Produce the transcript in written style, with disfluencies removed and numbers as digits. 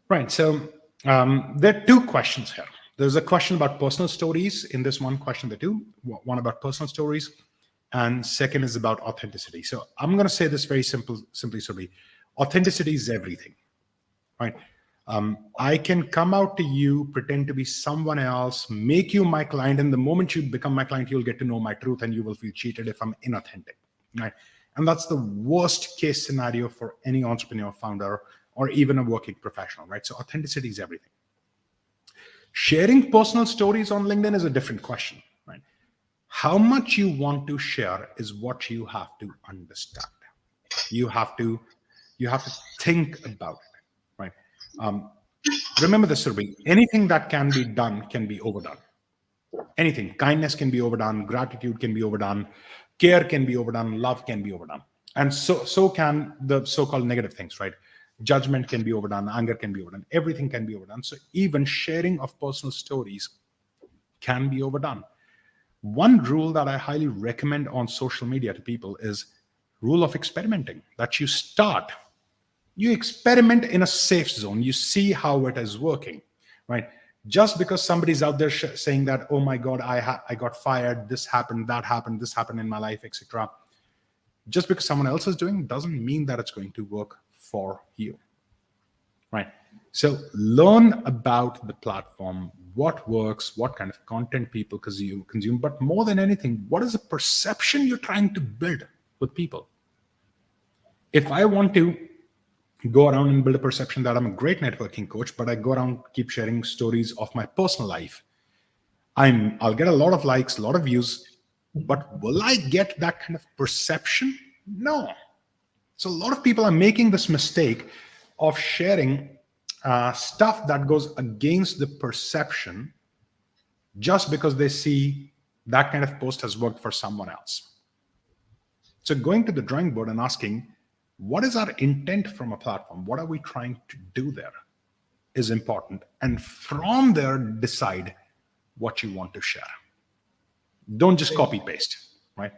Right. So there are two questions here. There's a question about personal stories in this one question, the two. One about personal stories, and second is about authenticity. So I'm going to say this very simply, Surabhi. Authenticity is everything, right? I can come out to you, pretend to be someone else, make you my client, and the moment you become my client, you'll get to know my truth, and you will feel cheated if I'm inauthentic, right? And that's the worst case scenario for any entrepreneur, founder, or even a working professional, right? So authenticity is everything. Sharing personal stories on LinkedIn is a different question, right? How much you want to share is what you have to understand. You have to think about it, right? Remember this, Surabhi. Anything that can be done can be overdone. Anything. Kindness can be overdone. Gratitude can be overdone. Care can be overdone. Love can be overdone. And so can the so-called negative things, right? Judgment can be overdone. Anger can be overdone. Everything can be overdone. So even sharing of personal stories can be overdone. One rule that I highly recommend on social media to people is rule of experimenting. That you experiment in a safe zone. You see how it is working, right? Just because somebody's out there saying that, oh my God, I got fired, this happened, that happened, this happened in my life, etc. Just because someone else is doing doesn't mean that it's going to work for you, right? So learn about the platform, what works, what kind of content people consume, but more than anything, what is the perception you're trying to build with people? If I want to go around and build a perception that I'm a great networking coach, but I go around keep sharing stories of my personal life, I'll get a lot of likes, a lot of views, but will I get that kind of perception? No. So a lot of people are making this mistake of sharing stuff that goes against the perception just because they see that kind of post has worked for someone else. So going to the drawing board and asking, what is our intent from a platform? What are we trying to do there is important. And from there, decide what you want to share. Don't just copy paste, right?